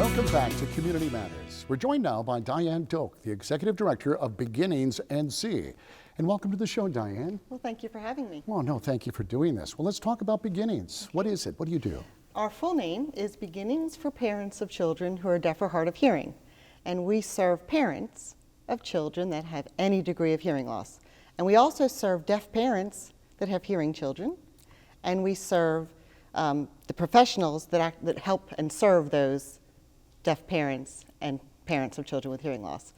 Welcome back to Community Matters. We're joined now by Diane Doak, the Executive Director of Beginnings NC. And welcome to the show, Diane. Well, thank you for having me. Well, no, thank you for doing this. Well, let's talk about Beginnings. What is it? What do you do? Our full name is Beginnings for Parents of Children Who Are Deaf or Hard of Hearing. And we serve parents of children that have any degree of hearing loss. And we also serve deaf parents that have hearing children. And we serve the professionals that help and serve those deaf parents and parents of children with hearing loss.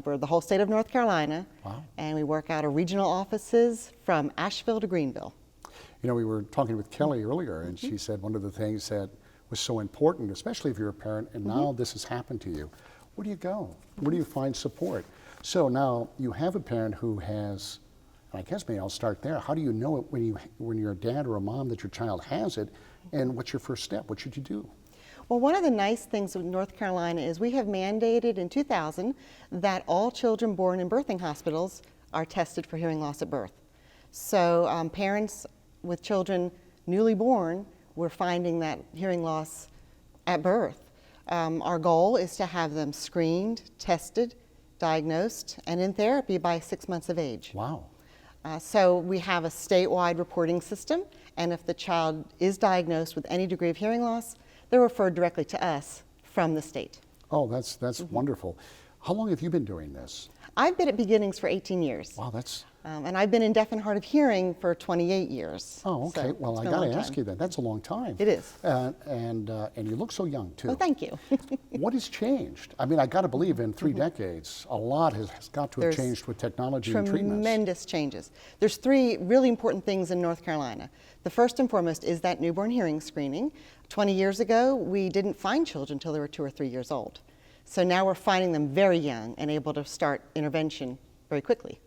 We're the whole state of North Carolina. Wow. And we work out of regional offices from Asheville to Greenville. You know, we were talking with Kelly earlier, and she said one of the things that was so important, especially if you're a parent, and now this has happened to you, where do you go? Where do you find support? So now you have a parent who has, and I guess maybe I'll start there. How do you know it when you're a dad or a mom that your child has it, and what's your first step? What should you do? Well, one of the nice things with North Carolina is we have mandated in 2000 that all children born in birthing hospitals are tested for hearing loss at birth. So parents with children newly born, we're finding that hearing loss at birth. Our goal is to have them screened, tested, diagnosed, and in therapy by 6 months of age. Wow. So we have a statewide reporting system, and if the child is diagnosed with any degree of hearing loss, they're referred directly to us from the state. Oh, that's wonderful. How long have you been doing this? I've been at Beginnings for 18 years. Wow, that's... and I've been in deaf and hard of hearing for 28 years. Oh, okay. So well, I got to ask you then. That's a long time. It is. And you look so young, too. Oh, thank you. What has changed? I mean, I got to believe in 3 decades, a lot has got to have changed with technology and treatments. Tremendous changes. There's 3 really important things in North Carolina. The first and foremost is that newborn hearing screening. 20 years ago, we didn't find children until they were 2 or 3 years old. So now we're finding them very young and able to start intervention very quickly.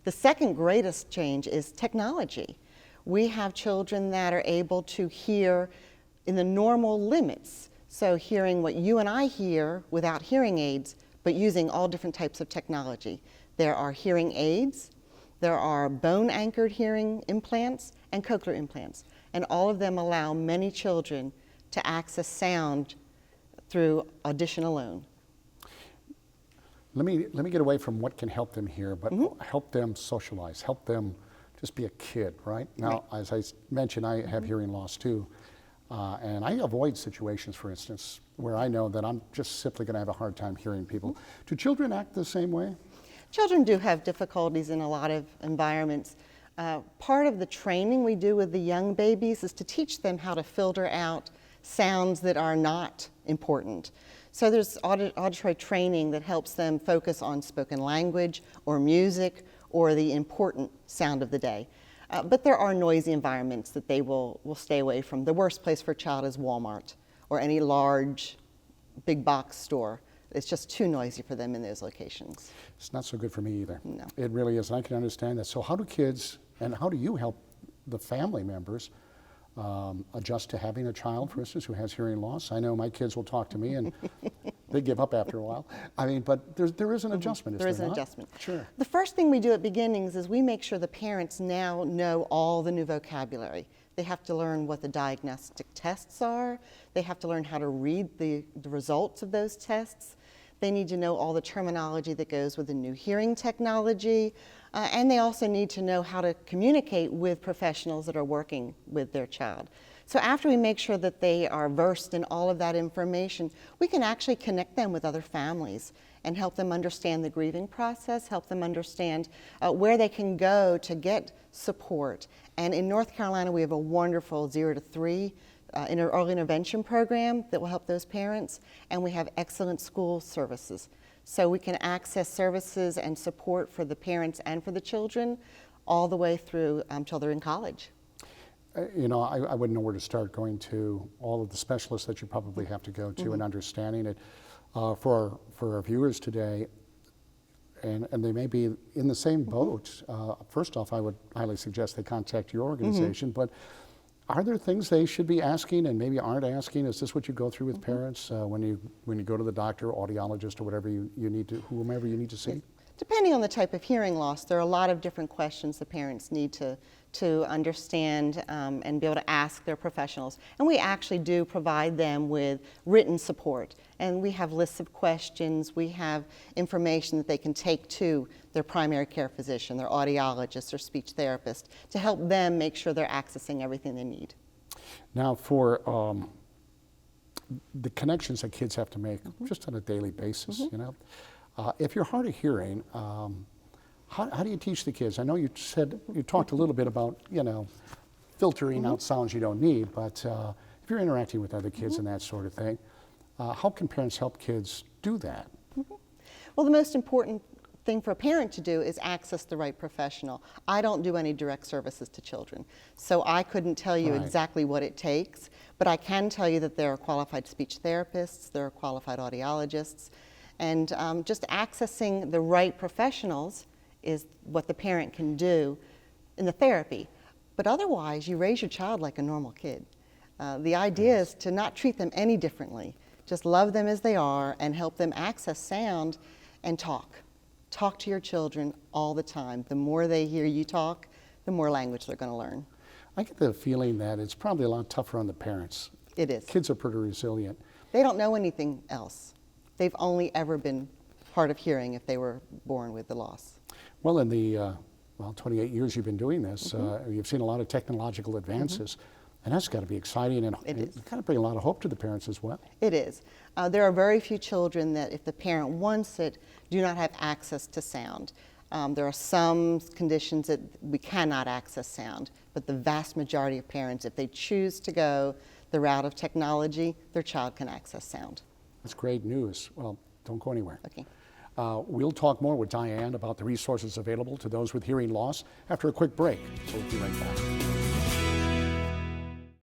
The second greatest change is technology. We have children that are able to hear in the normal limits. So hearing what you and I hear without hearing aids, but using all different types of technology. There are hearing aids, there are bone-anchored hearing implants, and cochlear implants. And all of them allow many children to access sound through audition alone. Let me get away from what can help them hear, but help them socialize, help them just be a kid, right? Now, as I mentioned, I have hearing loss too, and I avoid situations, for instance, where I know that I'm just simply going to have a hard time hearing people. Do children act the same way? Children do have difficulties in a lot of environments. Part of the training we do with the young babies is to teach them how to filter out sounds that are not important. So there's auditory training that helps them focus on spoken language or music or the important sound of the day. But there are noisy environments that they will stay away from. The worst place for a child is Walmart or any large big box store. It's just too noisy for them in those locations. It's not so good for me either. No. It really is, and I can understand that. So how do kids, and how do you help the family members adjust to having a child, for instance, who has hearing loss? I know my kids will talk to me and they give up after a while. I mean, but there is an adjustment, There is there an not? adjustment. Sure. The first thing we do at Beginnings is we make sure the parents now know all the new vocabulary. They have to learn what the diagnostic tests are. They have to learn how to read the results of those tests. They need to know all the terminology that goes with the new hearing technology. And they also need to know how to communicate with professionals that are working with their child. So after we make sure that they are versed in all of that information, we can actually connect them with other families and help them understand the grieving process, help them understand where they can go to get support. And in North Carolina, we have a wonderful 0 to 3 early intervention program that will help those parents, and we have excellent school services. So we can access services and support for the parents and for the children all the way through till they're in college. You know, I wouldn't know where to start going to all of the specialists that you probably have to go to and understanding it. For our viewers today, and they may be in the same boat, first off, I would highly suggest they contact your organization, but are there things they should be asking and maybe aren't asking? Is this what you go through with parents when you go to the doctor, audiologist, or whatever you need to, whomever you need to see? Depending on the type of hearing loss, there are a lot of different questions the parents need to understand and be able to ask their professionals. And we actually do provide them with written support. And we have lists of questions, we have information that they can take to their primary care physician, their audiologist, their speech therapist, to help them make sure they're accessing everything they need. Now, for the connections that kids have to make just on a daily basis, you know, if you're hard of hearing, how do you teach the kids? I know you talked a little bit about, you know, filtering out sounds you don't need, but if you're interacting with other kids and that sort of thing, how can parents help kids do that? Well, the most important thing for a parent to do is access the right professional. I don't do any direct services to children, so I couldn't tell you exactly what it takes, but I can tell you that there are qualified speech therapists, there are qualified audiologists, and just accessing the right professionals is what the parent can do in the therapy. But otherwise, you raise your child like a normal kid. The idea is to not treat them any differently. Just love them as they are and help them access sound and talk. Talk to your children all the time. The more they hear you talk, the more language they're going to learn. I get the feeling that it's probably a lot tougher on the parents. It is. Kids are pretty resilient. They don't know anything else. They've only ever been hard of hearing if they were born with the loss. Well, in the 28 years you've been doing this, you've seen a lot of technological advances, and that's got to be exciting and it's got to bring a lot of hope to the parents as well. It is. There are very few children that, if the parent wants it, do not have access to sound. There are some conditions that we cannot access sound, but the vast majority of parents, if they choose to go the route of technology, their child can access sound. That's great news. Well, don't go anywhere. Okay. We'll talk more with Diane about the resources available to those with hearing loss after a quick break. So we'll be right back.